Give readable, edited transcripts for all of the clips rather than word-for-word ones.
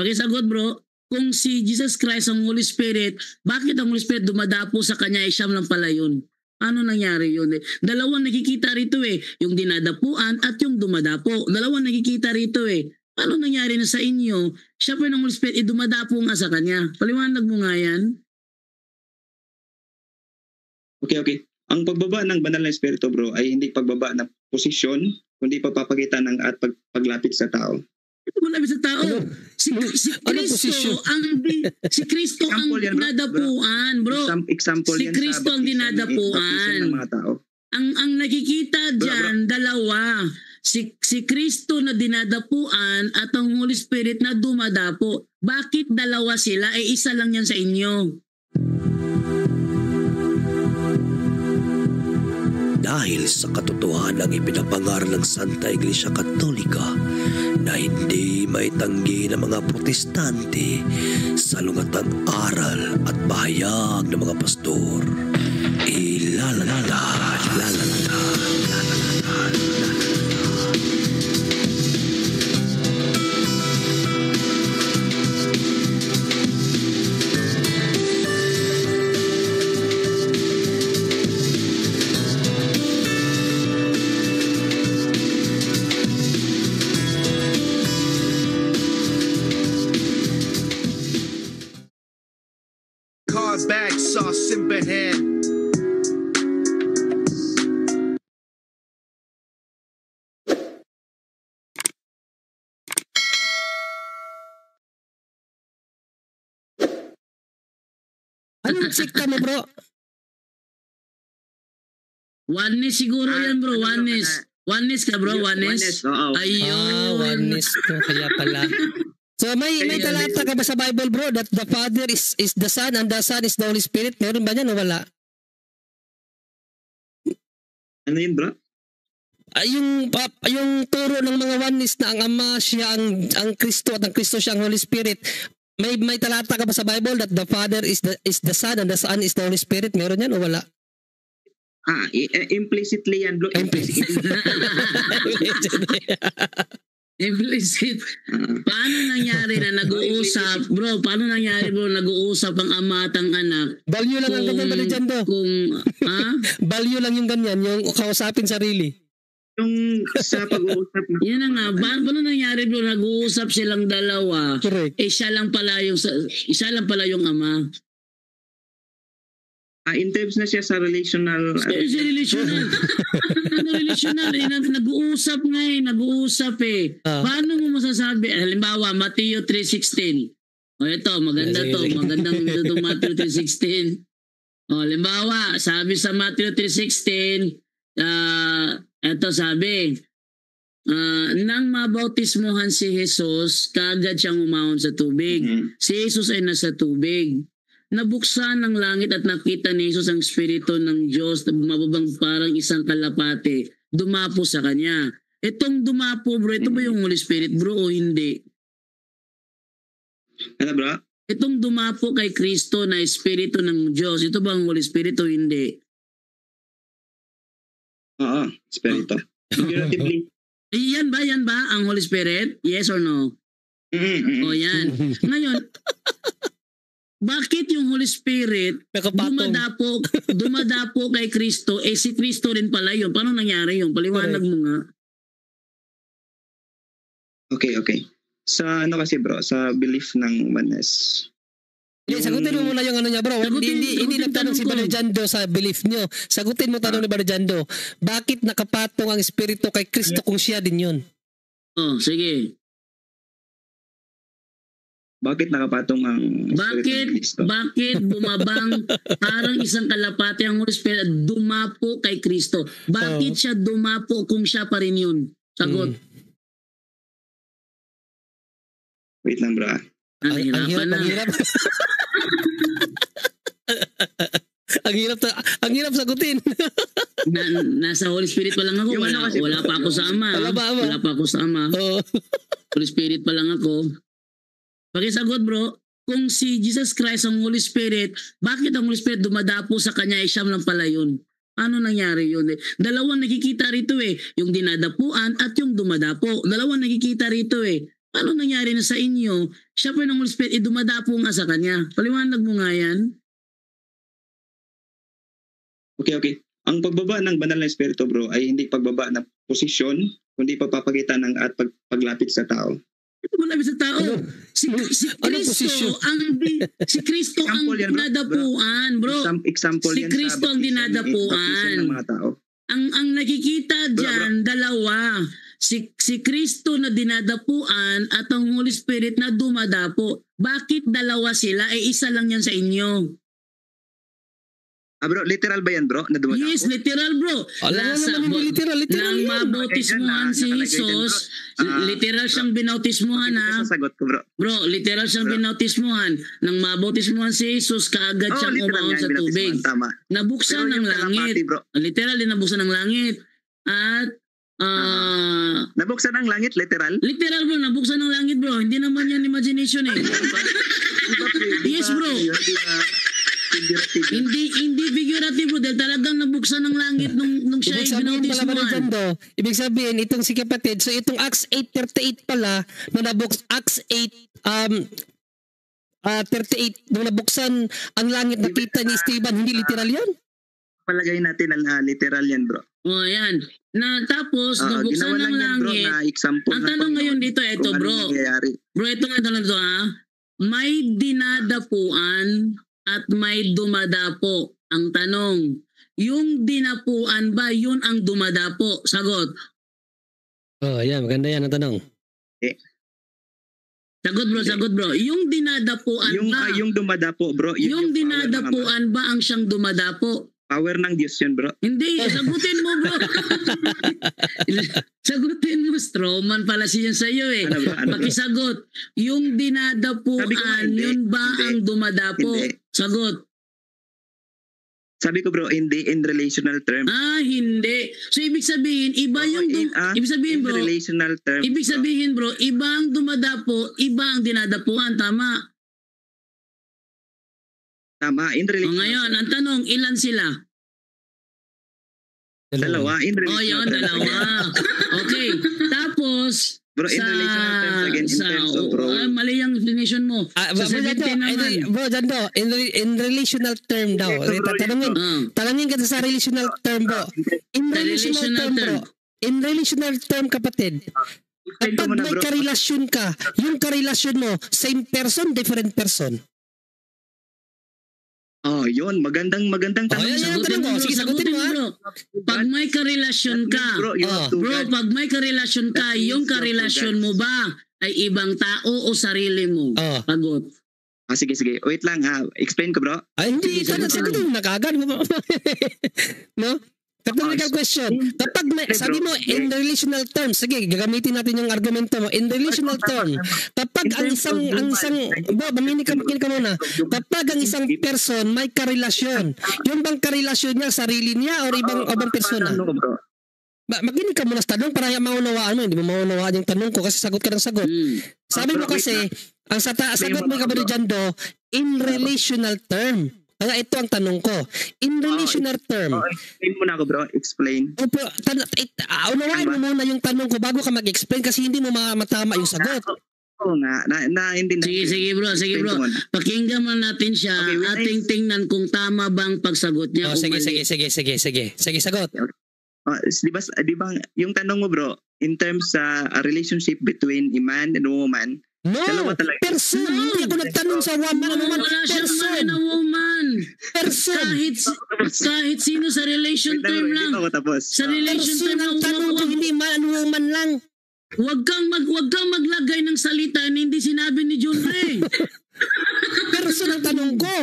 Pakisagot bro, kung si Jesus Christ ang Holy Spirit, bakit ang Holy Spirit dumadapo sa kanya siyam lang pala yun? Ano nangyari yun eh? Dalawang nakikita rito eh, yung dinadapuan at yung dumadapo. Dalawang nakikita rito eh. Ano nangyari na sa inyo? Siya pa ng Holy Spirit, dumadapo nga sa kanya. Paliwanag mo nga yan. Okay. Ang pagbaba ng banal na espiritu bro ay hindi pagbaba ng posisyon, kundi pagpapakita ng at paglapit sa tao. Ito malapit sa tao. Si Kristo ang dinadapuan, bro. Example si yan Kristo ang dinadapuan. Ng mga tao. Ang nakikita diyan dalawa. Si Kristo na dinadapuan at ang Holy Spirit na dumadapo. Bakit dalawa sila? Isa lang yan sa inyo. Dahil sa katotohanang ipinapangaral ng Santa Iglesia Katolika na hindi maitanggi ng mga protestante sa lungatang aral at bahayag ng mga pastor. Bag sauce in behead. Anong sikta mo bro? Oneness siguro yan bro, oneness. Oneness ka bro, oneness? Ayun. Oneness to, kaya pala. So may talata ka ba sa Bible bro that the Father is the Son and the Son is the Holy Spirit? Meron ba yan o wala? Ano yun bro? Yung turo ng mga oneness na ang Ama siya ang Kristo at ang Kristo siya ang Holy Spirit. May talata ka ba sa Bible that the Father is the Son and the Son is the Holy Spirit? Meron yan o wala? Implicitly yan bro. Implicit. Paano nangyari na nag-uusap? Bro, paano nangyari bro nag-uusap ang ama at ang anak? Balyo lang ang ganyan bali dyan do. Balyo lang yung ganyan, yung kausapin sarili. Yung sa pag-uusap na. Yan na nga. Paano nangyari bro nag-uusap silang dalawa? Correct. Isa lang pala yung ama. In terms na siya sa relational. Relational. Nag-uusap nga nag-uusap eh. Paano mo masasabi? Halimbawa, Mateo 3:16. O ito, maganda to. Magandang ito Mateo 3:16. O halimbawa, sabi sa Mateo 3:16, ito sabi, nang mabautismuhan si Jesus, kaagad siyang umahon sa tubig. Si Jesus ay nasa tubig. Nabuksan ng langit at nakita ni Jesus ang Espiritu ng Diyos na bumababang parang isang kalapate. Dumapo sa kanya. Itong dumapo bro, ito ba yung Holy Spirit bro o hindi? Ano bro? Itong dumapo kay Kristo na Espiritu ng Diyos, ito ba ang Holy Spirit o hindi? Oo, Espiritu. Figuratively. Yan ba ang Holy Spirit? Yes or no? O yan. Ngayon, bakit yung Holy Spirit dumadapo kay Kristo, si Kristo rin pala yun? Paano nangyari yun? Paliwanag mo nga. Okay. Sa kasi bro, sa belief ng oneness. Sagutin mo muna yung ano niya bro. Hindi nagtanong si Brother Jando sa belief niyo. Sagutin mo tanong ni Brother Jando. Bakit nakapatong ang Espiritu kay Kristo kung siya din yun? Sige. Bakit nakapatong ang Bakit bumabang parang isang kalapate ang Holy Spirit at dumapo kay Kristo? Bakit siya dumapo kung siya pa rin yun? Sagot. Wait lang bro. Ang hirap sagutin. Nasa Holy Spirit pa lang ako. Wala pa ako sa Ama. Wala pa ako sa Ama. Holy Spirit pa lang ako. Pakisagot bro, kung si Jesus Christ ang Holy Spirit, bakit ang Holy Spirit dumadapo sa kanya siyam lang pala yun? Ano nangyari yun? Dalawang nakikita rito eh, yung dinadapuan at yung dumadapo. Dalawang nakikita rito eh. Paano nangyari na sa inyo? Siya po ng Holy Spirit, dumadapo nga sa kanya. Paliwanag mo nga yan. Okay. Ang pagbaba ng banal na espiritu bro ay hindi pagbaba ng posisyon, kundi pagpapakita ng at paglapit sa tao. Ito mo labi sa tao. Si posisyon? Si Kristo ang Example yan, bro. dinadapuan, bro. Example Si yan Kristo sa ang baptism dinadapuan. ng mga tao. Ang nakikita diyan dalawa. Si Kristo na dinadapuan at ang Holy Spirit na dumadapo. Bakit dalawa sila? Isa lang yan sa inyo. Bro, literal ba yan bro? Na dumadapo? Yes, literal bro. Alam mo naman yung literal Nang yan. mabautismuhan si Nakalagay dyan, Jesus, bro. literal siyang binautismuhan Ito ha. sa sagot ko bro. Bro, literal siyang Bro. binautismuhan. Nang mabautismuhan si Jesus, kaagad siyang literal umahon yan, sa tubig. binautismuhan, Tama. Nabuksan Pero ng yung langit. kalapati bro, Literal din nabuksan ng langit. At nabuksan ang langit literal? literal bro, nabuksan ng langit bro. Hindi naman yan imagination eh. Yes, bro. Hindi figurative bro. Dahil talagang nabuksan ng langit nung siya Ibig ay sabihin pala ba binautismuhan. dyan ibig sabihin itong si kapatid, so itong Acts 8:38 pala, nung Acts 8 38 nung nabuksan ang langit, nakita ni Esteban, hindi literal yan? Palagay natin na literal yan bro. O yan. Na tapos, nabuksan Ginawa ng lang yan bro langit. na example. Ang ng tanong ngayon Panginoon dito, eto kung bro. anong nangyayari. Bro, ito nga tanong to ha. May dinadapuan at may dumadapo. Ang tanong, yung dinapuan ba yun ang dumadapo? Sagot. Oh, yan, maganda yan ang tanong. Sagot bro. Yung dinadapuan ba? Yung dumadapo bro. Yung power ng Ama. dinadapuan ba ang siyang dumadapo? Power ng Diyos yun bro. Hindi, sagutin mo bro. Sagutin mo, strawman pala siya sa iyo eh. Ano bro? Pakisagot. Yung Sabi ko nga, dinadapuan, hindi. yun ba Hindi. ang dumadapo? Hindi. Sagot. Sabi ko bro, hindi in relational term. Hindi. So ibig sabihin, iba yung ibig sabihin in bro, relational term. ibig sabihin bro, iba ang dumadapo, iba ang dinadapuan, tama. Tama, in O relational ngayon, term. ang tanong, ilan sila? Dalawa, in O relational yun, term. dalawa. Okay. Tapos, Bro, in relational terms again, in terms of role. mali yung definition mo. Sa 17 naman. In relational term daw. Tanongin kita sa relational term bro. In Sa relational relational term bro. term. In relational term kapatid. Explain ko Kapag muna may bro. karelasyon ka, yung karelasyon mo, same person, different person. Yun, magandang tanong. yan, Bro. tanong ko. Sige, sagutin mo, ha? bro. Pag may karelasyon ka, Bro, you have to bro, guard. pag may karelasyon ka, That means yung you have to karelasyon guard. mo ba ay ibang tao o sarili mo? Oh. Sagot. Sige. Wait lang explain ko bro. Ay, hindi. Sige, Sagutin mo na kagad. No? Technical question. Kapag may, sabi mo, in relational terms, sige, gagamitin natin yung argumento mo. In relational term, kapag ang isang, bro, makinig ka muna. Kapag ang isang person may karelasyon, yung bang karelasyon niya, sarili niya, o ibang persona? Ano ko bro? Makinig ka muna sa tanong para maunawaan mo. Hindi mo maunawaan yung tanong ko kasi sagot ka ng sagot. Sabi mo kasi, ang sagot mo kapatid dyan in relational term. Kaya ito ang tanong ko. In relational term. Explain mo na ako bro. Explain. Unawain mo muna yung tanong ko bago ka mag-explain kasi hindi mo matama yung sagot. Oo nga. Naintindihan. Sige bro. Pakinggan mo natin siya. Okay, Ating tingnan kung tama bang pagsagot niya. Sige, sagot. Di ba yung tanong mo bro, in terms sa relationship between a man and a woman, No, dalawa talaga. person. Hindi ako nagtanong sa woman. Wala siyang man na woman. Person. Kahit sino sa relation term Hindi lang. pa ako tapos. Sa relation Person term ang lang. tanong ko, hindi man woman lang. Huwag kang maglagay ng salita na hindi sinabi ni John Ray. Person ang tanong ko.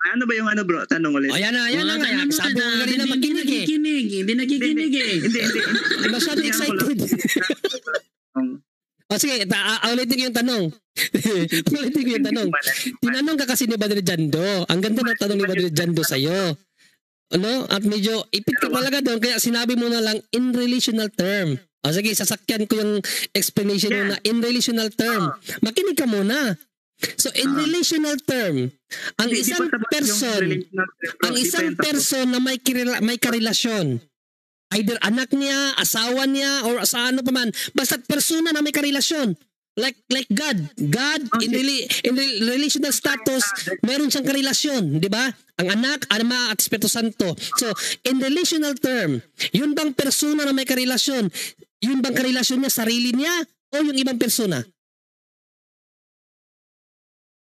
Ano ba yung bro? Tanong ulit. Ayan na nga. Sabi ko nga rin na Hindi makinig eh. nakikinig eh. Hindi. Masyado excited. Sige, ulitin ko yung tanong. Tinanong ka kasi ni Padre Jando. Ang ganda ng tanong ni Padre Jando sa'yo. Ano? At medyo ipit ka talaga doon. Kaya sinabi mo na lang in relational term. Sige, sasakyan ko yung explanation mo na in relational term. Makinig ka muna. So in relational term, ang isang person na may karelasyon, either anak niya, asawa niya, or sa ano pa man, basta persona na may karelasyon. like God Okay. in relational status meron siyang karelasyon, di ba? Ang anak, Ama at Espiritu Santo. So in relational term, yun bang persona na may karelasyon, yun bang karelasyon niya sarili niya o yung ibang persona?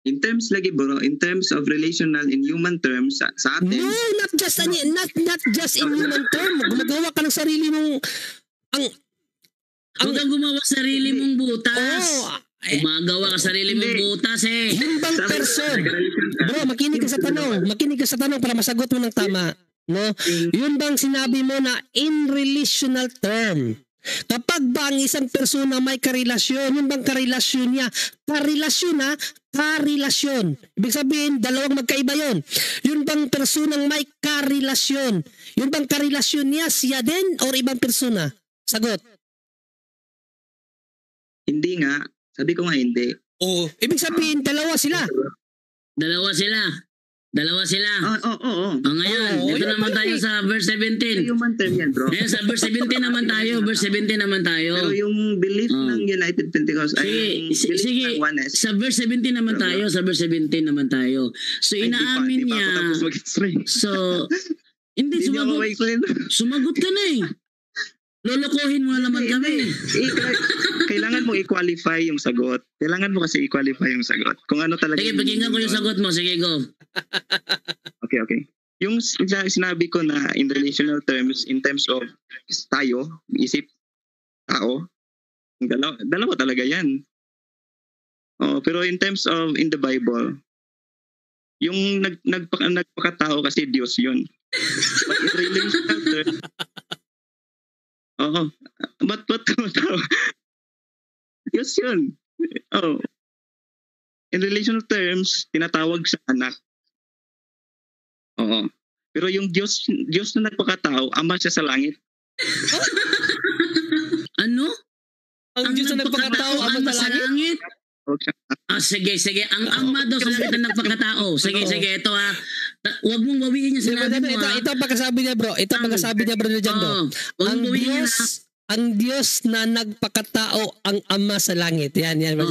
In terms lagi bro, in terms of relational in human terms sa atin, No, not just in human term. Gumagawa ka ng sarili mong Huwag kang gumawa sarili mong butas. oh, Gumagawa ka sarili mong Hindi. butas eh. yung bang person. Bro, makinig ka sa tanong para masagot mo ng tama, no? Yun bang sinabi mo na in relational term? Kapag ba ang isang persona may karelasyon, yun bang karelasyon niya? Karelasyon. Ibig sabihin, dalawang magkaiba yun. Yun bang personang may karelasyon? Yun bang karelasyon niya siya din or ibang persona? Sagot. hindi nga. Sabi ko nga hindi. Oo. Ibig sabihin, dalawa sila. Dalawa sila. Oo. Ngayon, Oo, dito yun naman pala tayo eh. sa verse 17. Human term yan bro. Ngayon, sa verse 17 naman tayo. Verse 17 naman tayo. Pero yung belief Oh. ng United Pentecost ay yung belief Sige, ng oneness. sa verse 17 naman tayo. Sa verse 17 naman tayo. So, Ay, inaamin hindi pa niya. ako tapos mag-explain. So, hindi, Hindi ako sumagot. mag-explain. Sumagot ka na eh. Lolokohin mo na naman kami. Kailangan mo i-qualify yung sagot. Kailangan mo kasi i-qualify yung sagot. Kung ano talaga. Sige, pakinggan ko yung sagot mo. Sige, go. Okay. Yung sinabi ko na in relational terms, in terms of tayo, isip, tao, dalawa talaga yan. Pero in terms of in the Bible, yung nagpakatao kasi Diyos yun. But in relational terms, But tao? Diyos yun. In relational terms, tinatawag sa anak. Oo. Pero yung Diyos na nagpakatao, Ama siya sa langit. Ano? Ang Diyos na nagpakatao, Ama sa langit? Sige. Ang ama daw sa langit na nagpakatao. Sige, ito ha. Huwag mong bawiin yung sinabi mo ha. Ito ang pagkasabi niya bro. Ito ang pagkasabi niya bro dyan bro. Huwag mong bawiin yun ha. Ang Diyos na nagpakatao ang Ama sa langit. Yan. Huwag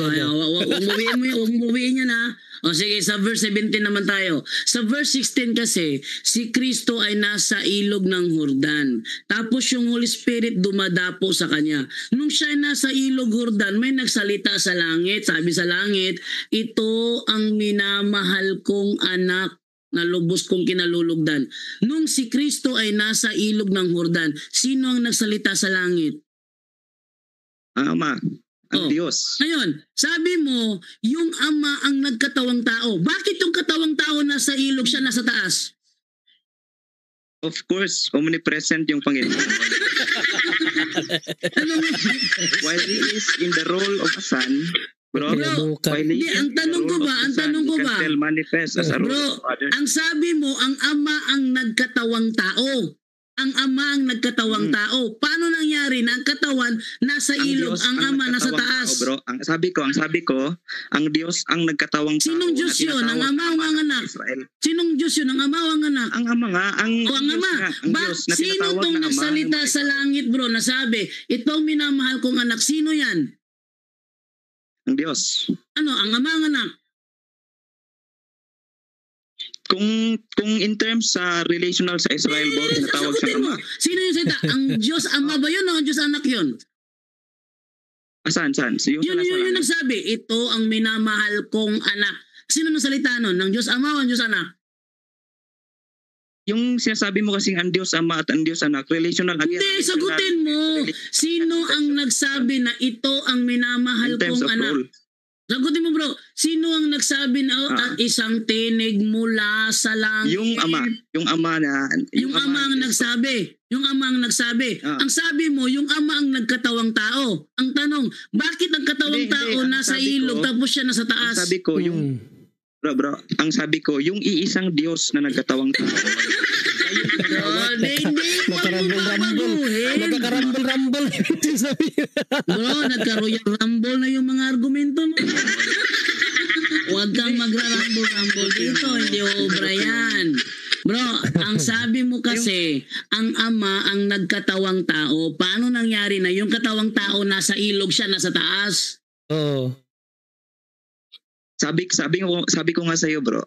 mong bawiin yun ha. Sige, sa verse 17 naman tayo. Sa verse 16 kasi, si Kristo ay nasa ilog ng Jordan. Tapos yung Holy Spirit dumadapo sa kanya. Nung siya ay nasa ilog Jordan, may nagsalita sa langit. Sabi sa langit, ito ang minamahal kong anak na lubos kong kinalulugdan. Nung si Kristo ay nasa ilog ng Jordan, sino ang nagsalita sa langit? Ama. Ang Oh. Diyos. Ngayon, sabi mo, yung ama ang nagkatawang tao. Bakit yung katawang tao nasa ilog, siya nasa taas? Of course, omnipresent yung Panginoon. Ano mo? While He is in the role of a son, bro, Bro, while He hindi, is ang in the tanong ko role ba, of a ang son, tanong ko He can ba? still manifest as a role Bro, of father. ang sabi mo, ang ama ang nagkatawang tao. Ang ama ang nagkatawang tao. Paano nangyari na ang katawan nasa ilog, Diyos ang ama nasa nagkatawang taas? tao, bro. Ang sabi ko, ang Diyos ang nagkatawang tao. Sinong Diyos na yun? Ang tinatawag ama o na ang anak? Israel. Sinong Diyos yun? Ang ama o ang anak? Ang ama nga, ang O ang Diyos ama. nga, ang Diyos na Sino tinatawag tong na ama. nagsalita sa langit bro na sabi, ito ang minamahal kong anak. Sino yan? Ang Diyos. Ano? Ang ama ang anak? Kung in terms sa relational sa Israel, bro, tinatawag Sagutin siyang mo. ama. Sino yung salita? Ang Diyos ama ba yun o ang Diyos anak yun? Saan? Yung Yun nasa yung langit. nagsabi, ito ang minamahal kong anak. Sino nang salita nun? Ng Diyos ama o ang Diyos anak? Yung sinasabi mo kasing ang Diyos Ama at ang Diyos Anak, relational again. Hindi, sagutin mo. Sino ang nagsabi na ito ang minamahal In terms kong of anak? role. Sagutin mo bro, sino ang nagsabi na at isang tinig mula sa langit? Yung ama na Yung ama ang nagsabi. Yung ama ang nagsabi. Ang sabi mo, yung ama ang nagkatawang tao. Ang tanong, bakit ang katawang Hindi, tao ang nasa sabi ilog ko- tapos siya nasa Ang taas? sabi ko, yung bro, ang sabi ko, yung iisang Diyos na nagkatawang tao. Hindi mo Nagkarambol-rambol. babaguhin. Nagkarambol-rambol. Bro, nagka-royal rumble na yung mga argumento mo. Huwag kang magra-rumble-rumble dito. Hindi obra yan. Bro, ang sabi mo kasi, ang ama ang nagkatawang tao. Paano nangyari na yung katawang tao nasa ilog siya, nasa taas? Oo. Sabi ko nga sa iyo, bro.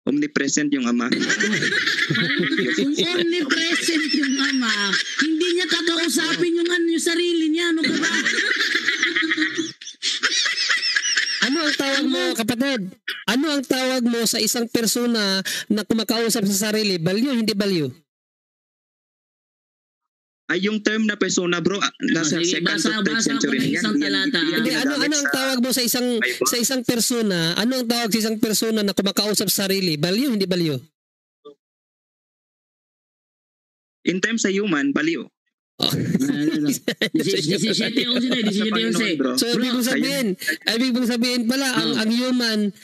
Omnipresent yung ama. Kung omnipresent yung ama, hindi niya kakausapin yung sarili niya. Ano ka ba? Ano ang tawag mo, kapatid? Ano ang tawag mo sa isang persona na kumakausap sa sarili? Balyo, hindi balyo? Ay, yung term na persona, bro, nasa Sige, second to third basa ko century ng isang talata. Hindi, ano ang tawag mo sa isang persona? Ano ang tawag sa isang persona na kumakausap sa sarili? Balyo, hindi balyo? In terms sa human, baliw. 17-11. So, ibig mong sabihin pala, ang human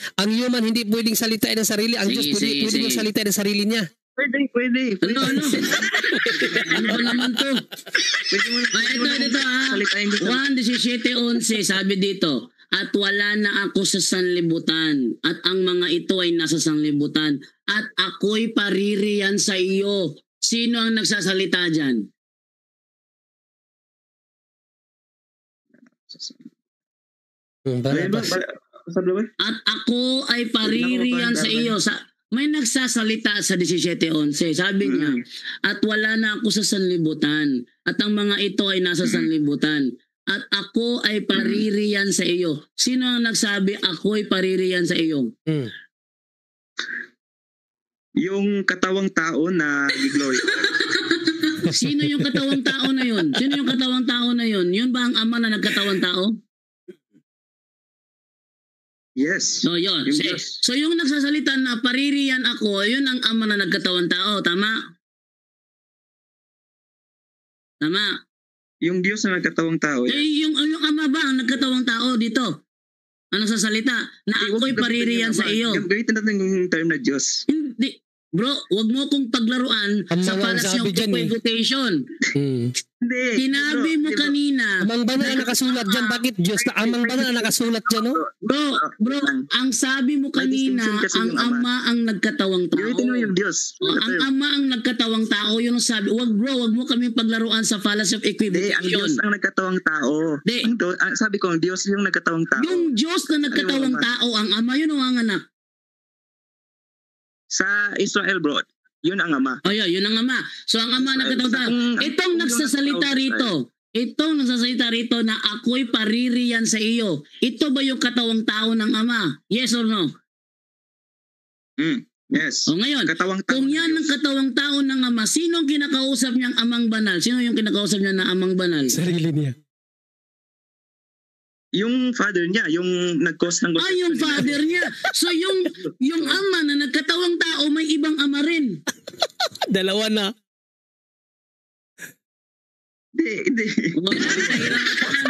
hindi pwedeng salitain ng sarili. Ang Diyos pwedeng salitain ng sarili niya. Pwede. Ano ba naman to? Pwede mo Ito salitain mo. 1:17-11 sabi dito, at wala na ako sa sanlibutan, at ang mga ito ay nasa sanlibutan, at ako'y paririyan sa iyo. Sino ang nagsasalita dyan? At ako ay paririyan sa iyo. May nagsasalita sa 17:11. Sabi niya, at wala na ako sa sanlibutan, at ang mga ito ay nasa sanlibutan, at ako ay paririyan sa iyo. Sino ang nagsabi, ako ay paririyan sa iyo? Yung katawang tao na i-glory. Sino yung katawang tao na yun? Sino yung katawang tao na yun? Yun ba ang ama na nagkatawang tao? Yes. So yun. Yung Diyos. So yung nagsasalita na paririyan ako, yun ang ama na nagkatawang tao. Tama? Tama? Yung Diyos na nagkatawang tao. Yung ama ba ang nagkatawang tao dito? Ano sa salita? Na ako'y paririyan sa iyo. Gamitin natin yung term na Diyos. Hindi. Bro, wag mo kong paglaruan sa fallacy of equivocation. Hindi. Sinabi mo kanina. Amang banal na nakasulat dyan. Bakit Diyos na amang banal na nakasulat dyan, no? Bro, ang sabi mo kanina, ang ama ang nagkatawang tao. Gamitin mo yung Diyos. Ang ama ang nagkatawang tao, yun ang sabi. Wag mo kami paglaruan sa fallacy of Hindi, ang Diyos equivocation. ang nagkatawang tao. Sabi ko, ang Diyos yung nagkatawang tao. Yung Diyos na nagkatawang tao, ang ama, yun ang anak. Sa Israel, bro, yun ang ama. Yun ang ama. So ang ama nagkatawang tao. Itong nagsasalita rito na ako'y paririyan sa iyo. Ito ba yung katawang tao ng ama? Yes or no? Yes. O ngayon, Katawang tao kung ng yan ang Diyos. katawang tao ng ama, sino ang kinakausap niyang amang banal? Sino yung kinakausap niya na amang banal? Sarili niya. Yung father niya, yung nag-cause ng Yung father niya. So yung ama na nagkatawang tao, may ibang ama rin. Dalawa na. Hindi. Nahirapan.